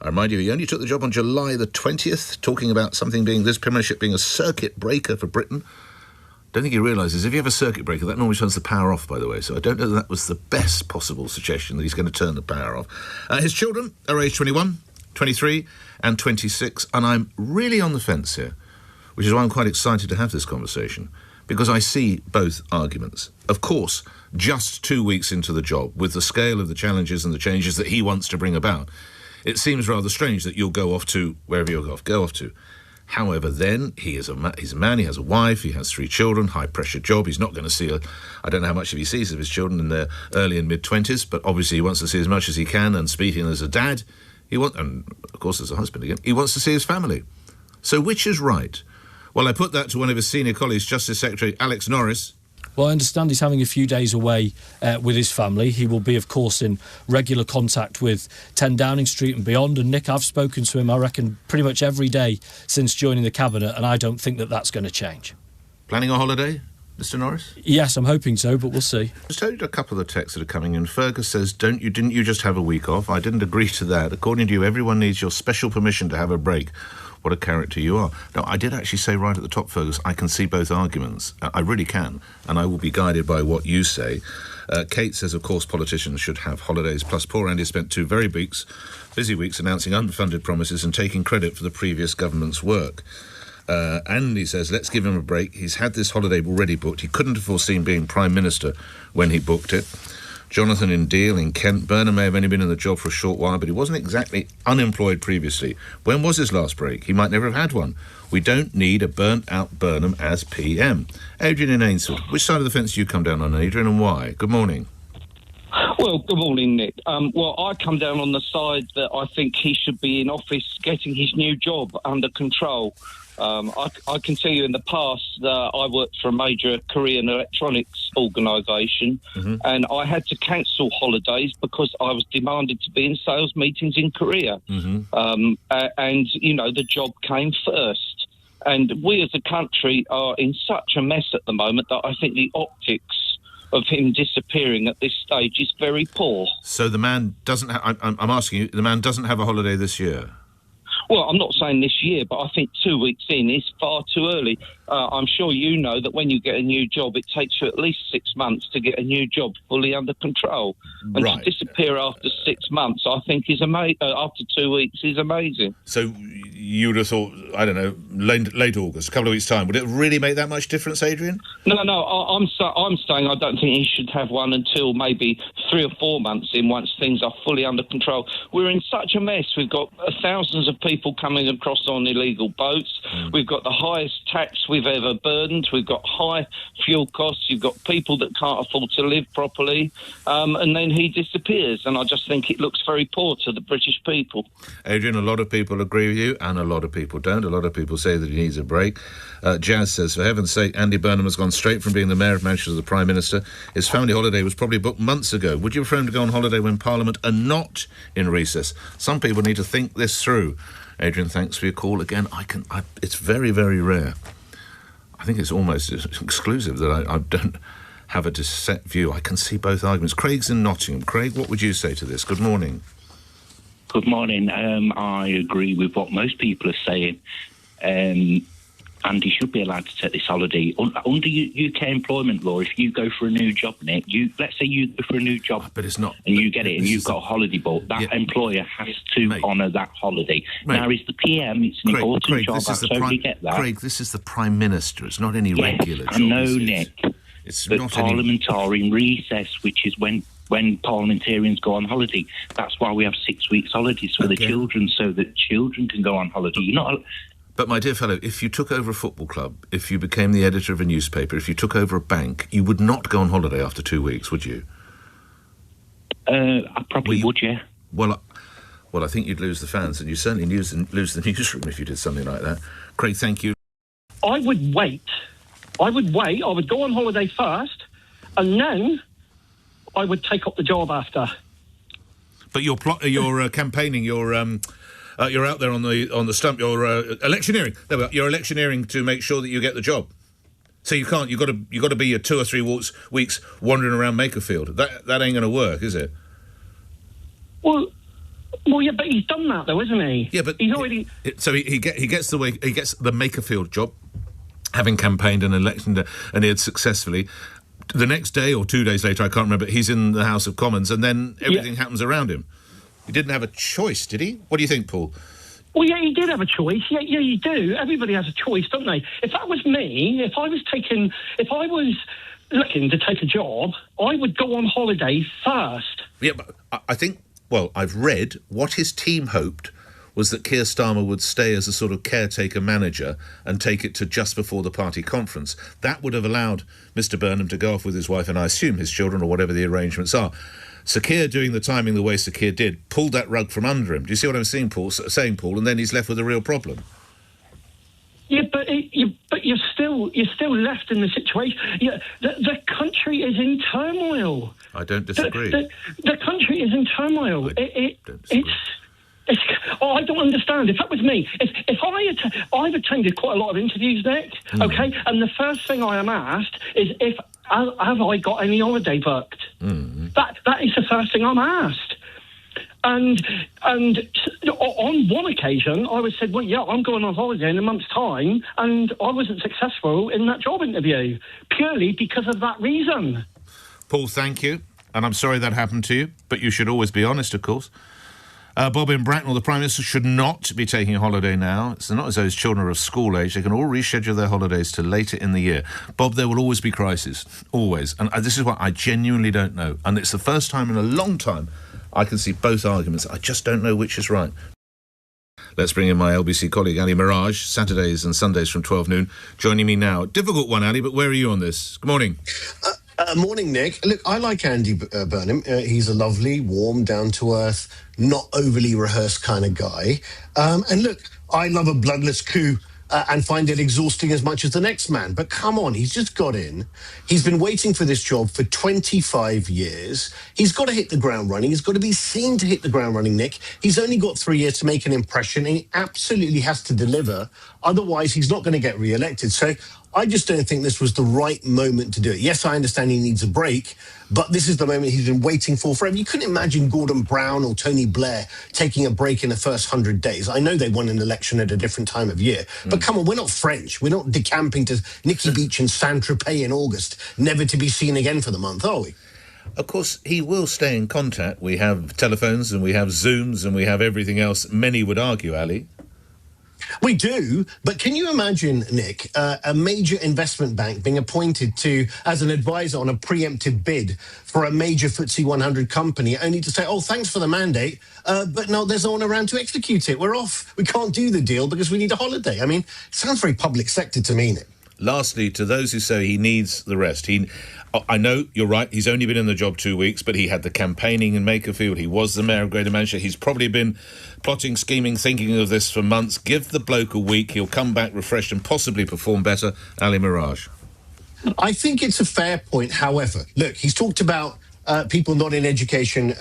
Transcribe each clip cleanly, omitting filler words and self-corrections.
I remind you, he only took the job on July the 20th, talking about this Premiership being a circuit breaker for Britain. Don't think he realises if you have a circuit breaker, that normally turns the power off, by the way. So I don't know that was the best possible suggestion that he's going to turn the power off. His children are aged 21, 23 and 26, and I'm really on the fence here, which is why I'm quite excited to have this conversation, because I see both arguments. Of course, just 2 weeks into the job, with the scale of the challenges and the changes that he wants to bring about, it seems rather strange that you'll go off to wherever you'll go off to. However, then, he's a man, he has a wife, he has 3 children, high-pressure job. He's not going to see I don't know how much he sees of his children in their early and mid-20s, but obviously he wants to see as much as he can, and speaking as a dad, and of course as a husband again, he wants to see his family. So which is right? Well, I put that to one of his senior colleagues, Justice Secretary Alex Norris. Well, I understand he's having a few days away with his family. He will be, of course, in regular contact with 10 Downing Street and beyond. And, Nick, I've spoken to him, I reckon, pretty much every day since joining the Cabinet, and I don't think that that's going to change. Planning a holiday, Mr Norris? Yes, I'm hoping so, but we'll see. Just tell you a couple of the texts that are coming in. Fergus says, didn't you just have a week off? I didn't agree to that. According to you, everyone needs your special permission to have a break. What a character you are. No, I did actually say right at the top, Fergus, I can see both arguments. I really can, and I will be guided by what you say. Kate says, of course, politicians should have holidays, plus poor Andy spent 2 very busy weeks announcing unfunded promises and taking credit for the previous government's work. Andy says, let's give him a break. He's had this holiday already booked. He couldn't have foreseen being Prime Minister when he booked it. Jonathan in Deal in Kent. Burnham may have only been in the job for a short while, but he wasn't exactly unemployed previously. When was his last break? He might never have had one. We don't need a burnt-out Burnham as PM. Adrian in Ainsford. Which side of the fence do you come down on, Adrian, and why? Good morning. Well, good morning, Nick. Well, I come down on the side that I think he should be in office getting his new job under control. I can tell you in the past I worked for a major Korean electronics organisation, and I had to cancel holidays because I was demanded to be in sales meetings in Korea. And, you know, the job came first. And we as a country are in such a mess at the moment that I think the optics of him disappearing at this stage is very poor. So the man doesn't I'm asking you, the man doesn't have a holiday this year? Well, I'm not saying this year, but I think 2 weeks in is far too early. I'm sure you know that when you get a new job, it takes you at least 6 months to get a new job fully under control. And to disappear after 6 months, I think, is after 2 weeks is amazing. So you would have thought, I don't know, late August, a couple of weeks' time. Would it really make that much difference, Adrian? No, I'm saying I don't think he should have one until maybe 3 or 4 months in, once things are fully under control. We're in such a mess. We've got thousands of people coming across on illegal boats. We've got the highest tax we've ever burdened. We've got high fuel costs. You've got people that can't afford to live properly. And then he disappears. And I just think it looks very poor to the British people. Adrian, a lot of people agree with you and a lot of people don't. A lot of people say that he needs a break. Jazz says, for heaven's sake, Andy Burnham has gone straight from being the Mayor of Manchester to the Prime Minister. His family holiday was probably booked months ago. Would you prefer him to go on holiday when Parliament are not in recess? Some people need to think this through. Adrian, thanks for your call again. It's very, very rare. I think it's almost exclusive that I don't have a set view. I can see both arguments. Craig's in Nottingham. Craig, what would you say to this? Good morning. Good morning. I agree with what most people are saying. And he should be allowed to take this holiday. Under UK employment law, if you go for a new job, Nick, let's say you go for a new job, but it's not, and you get it and you've got a holiday book, that employer has to honour that holiday. Now, as the PM, it's an important job, I totally get that. Craig, this is the Prime Minister, it's not any regular job. I know, Nick, it's but not Parliament are in recess, which is when parliamentarians go on holiday. That's why we have 6 weeks holidays for the children, so that children can go on holiday. You're not... But, my dear fellow, if you took over a football club, if you became the editor of a newspaper, if you took over a bank, you would not go on holiday after 2 weeks, would you? I probably would, yeah. Well, I think you'd lose the fans, and you'd certainly lose the newsroom if you did something like that. Craig, thank you. I would wait. I would go on holiday first, and then I would take up the job after. But you're campaigning, you're out there on the stump. You're electioneering. There we are. You're electioneering to make sure that you get the job. So you can't. You've got to be 2 or 3 weeks wandering around Makerfield. That ain't going to work, is it? Well, Well, yeah, but he's done that though, isn't he? Yeah, but he's already. So he gets the Makerfield job, having campaigned and elected and he had successfully. The next day or 2 days later, I can't remember, he's in the House of Commons and then everything happens around him. He didn't have a choice, did he? What do you think, Paul? Well, yeah, he did have a choice. Yeah, you do. Everybody has a choice, don't they? If that was me, if I was looking to take a job, I would go on holiday first. Yeah, but I think, well, I've read what his team hoped was that Keir Starmer would stay as a sort of caretaker manager and take it to just before the party conference. That would have allowed Mr Burnham to go off with his wife and I assume his children or whatever the arrangements are. Sir Keir doing the timing the way Sir Keir did pulled that rug from under him. Do you see what I'm saying, Paul? And then he's left with a real problem. Yeah, but you're still left in the situation. Yeah, the country is in turmoil. I don't disagree. The country is in turmoil. Don't disagree. I don't understand. If that was me, I've attended quite a lot of interviews, Nick. Okay, and the first thing I am asked is have I got any holiday booked? That is the first thing I'm asked. And on one occasion, I was said, well, yeah, I'm going on holiday in a month's time, and I wasn't successful in that job interview, purely because of that reason. Paul, thank you. And I'm sorry that happened to you, but you should always be honest, of course. Bob in Bracknell, the Prime Minister should not be taking a holiday now. It's not as though his children are of school age. They can all reschedule their holidays to later in the year. Bob, there will always be crises. Always. And this is what I genuinely don't know. And it's the first time in a long time I can see both arguments. I just don't know which is right. Let's bring in my LBC colleague, Ali Mirage, Saturdays and Sundays from 12 noon. Joining me now. Difficult one, Ali, but where are you on this? Good morning. Morning, Nick. Look, I like Andy Burnham. He's a lovely, warm, down-to-earth, not overly rehearsed kind of guy. And look, I love a bloodless coup and find it exhausting as much as the next man. But come on, he's just got in. He's been waiting for this job for 25 years. He's got to hit the ground running. He's got to be seen to hit the ground running, Nick. He's only got 3 years to make an impression, and he absolutely has to deliver. Otherwise, he's not going to get re-elected. So I just don't think this was the right moment to do it. Yes, I understand he needs a break, but this is the moment he's been waiting for forever. You couldn't imagine Gordon Brown or Tony Blair taking a break in the first 100 days. I know they won an election at a different time of year, but come on, we're not French. We're not decamping to Nikki Beach and Saint-Tropez in August, never to be seen again for the month, are we? Of course, he will stay in contact. We have telephones and we have Zooms and we have everything else. Many would argue, Ali. We do, but can you imagine, Nick, a major investment bank being appointed as an advisor on a preemptive bid for a major FTSE 100 company, only to say, oh, thanks for the mandate, but no, there's no one around to execute it. We're off. We can't do the deal because we need a holiday. I mean, it sounds very public sector to me, Nick. Lastly, to those who say he needs the rest, I know you're right, he's only been in the job 2 weeks, but he had the campaigning in Makerfield, he was the mayor of Greater Manchester, he's probably been plotting, scheming, thinking of this for months. Give the bloke a week, he'll come back refreshed and possibly perform better. Ali Mirage. I think it's a fair point. However, look, he's talked about people not in education,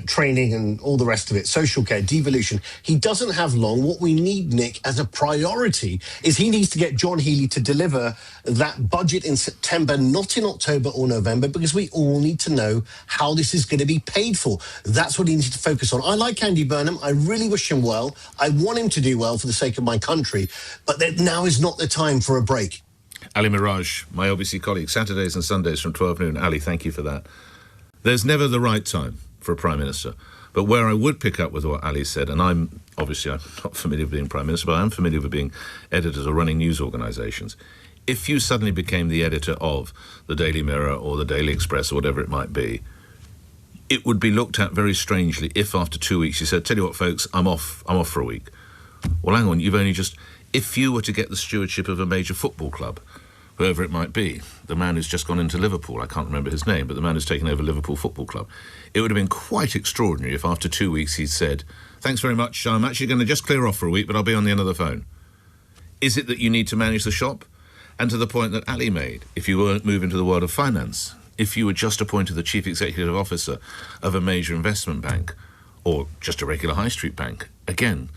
training and all the rest of it, social care, devolution. He doesn't have long. What we need, Nick, as a priority is he needs to get John Healey to deliver that budget in September, not in October or November, because we all need to know how this is going to be paid for. That's what he needs to focus on. I like Andy Burnham. I really wish him well. I want him to do well for the sake of my country, but now is not the time for a break. Ali Mirage, my LBC colleague, Saturdays and Sundays from 12 noon. Ali, thank you for that. There's never the right time for a Prime Minister. But where I would pick up with what Ali said, and I'm not familiar with being Prime Minister, but I'm familiar with being editors or running news organisations. If you suddenly became the editor of the Daily Mirror or the Daily Express or whatever it might be, it would be looked at very strangely if after 2 weeks you said, tell you what, folks, I'm off for a week. Well, hang on, you've only just... If you were to get the stewardship of a major football club, whoever it might be, the man who's just gone into Liverpool, I can't remember his name, but the man who's taken over Liverpool Football Club, it would have been quite extraordinary if after 2 weeks he'd said, thanks very much, I'm actually going to just clear off for a week, but I'll be on the end of the phone. Is it that you need to manage the shop? And to the point that Ali made, if you weren't moving to the world of finance, if you were just appointed the chief executive officer of a major investment bank, or just a regular high street bank, again,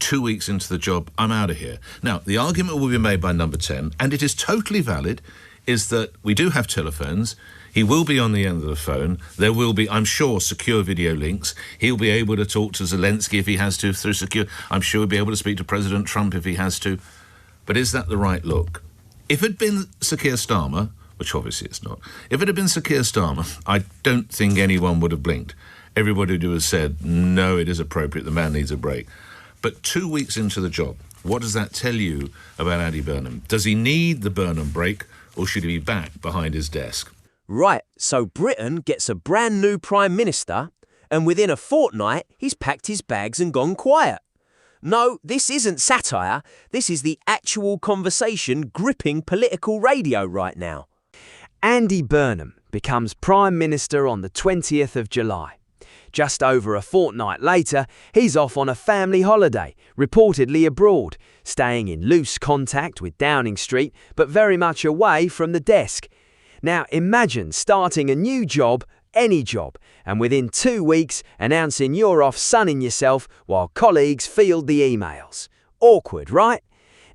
2 weeks into the job, I'm out of here. Now, the argument will be made by Number 10, and it is totally valid, is that we do have telephones. He will be on the end of the phone. There will be, I'm sure, secure video links. He'll be able to talk to Zelensky if he has to through secure. I'm sure he'll be able to speak to President Trump if he has to. But is that the right look? If it had been Sir Keir Starmer, which obviously it's not, if it had been Sir Keir Starmer, I don't think anyone would have blinked. Everybody would have said, no, it is appropriate, the man needs a break. But 2 weeks into the job, what does that tell you about Andy Burnham? Does he need the Burnham break, or should he be back behind his desk? Right, so Britain gets a brand new Prime Minister, and within a fortnight, he's packed his bags and gone quiet. No, this isn't satire. This is the actual conversation gripping political radio right now. Andy Burnham becomes Prime Minister on the 20th of July. Just over a fortnight later, he's off on a family holiday, reportedly abroad, staying in loose contact with Downing Street, but very much away from the desk. Now imagine starting a new job, any job, and within 2 weeks announcing you're off sunning yourself while colleagues field the emails. Awkward, right?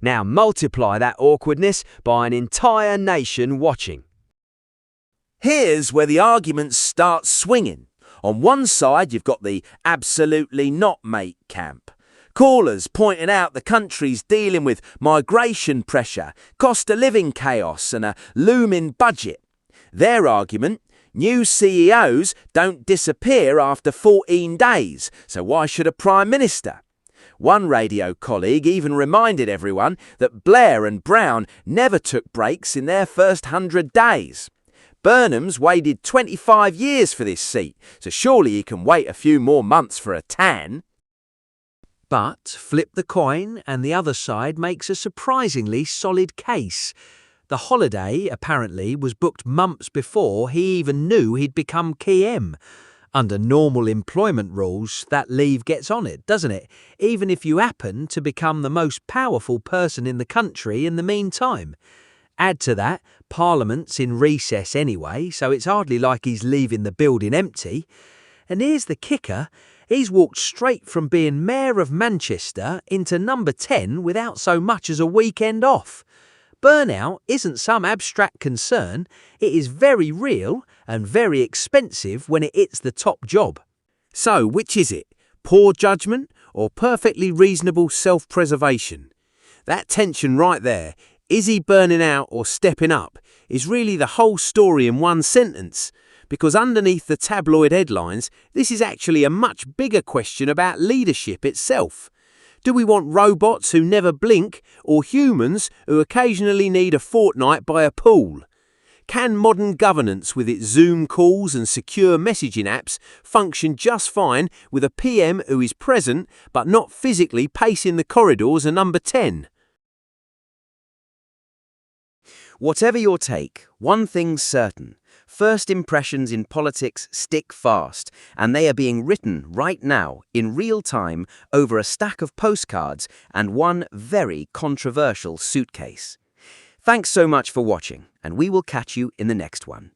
Now multiply that awkwardness by an entire nation watching. Here's where the arguments start swinging. On one side, you've got the absolutely not mate camp. Callers pointing out the country's dealing with migration pressure, cost of living chaos and a looming budget. Their argument: new CEOs don't disappear after 14 days, so why should a Prime Minister? One radio colleague even reminded everyone that Blair and Brown never took breaks in their first 100 days. Burnham's waited 25 years for this seat, so surely he can wait a few more months for a tan. But flip the coin and the other side makes a surprisingly solid case. The holiday, apparently, was booked months before he even knew he'd become KM. Under normal employment rules, that leave gets on it, doesn't it? Even if you happen to become the most powerful person in the country in the meantime. Add to that, Parliament's in recess anyway, so it's hardly like he's leaving the building empty. And here's the kicker. He's walked straight from being Mayor of Manchester into number 10 without so much as a weekend off. Burnout isn't some abstract concern, it is very real and very expensive when it hits the top job. So, which is it? Poor judgment or perfectly reasonable self-preservation? That tension right there, is he burning out or stepping up, is really the whole story in one sentence. Because underneath the tabloid headlines, this is actually a much bigger question about leadership itself. Do we want robots who never blink, or humans who occasionally need a fortnight by a pool? Can modern governance with its Zoom calls and secure messaging apps function just fine with a PM who is present but not physically pacing the corridors of number 10? Whatever your take, one thing's certain. First impressions in politics stick fast, and they are being written right now in real time over a stack of postcards and one very controversial suitcase. Thanks so much for watching, and we will catch you in the next one.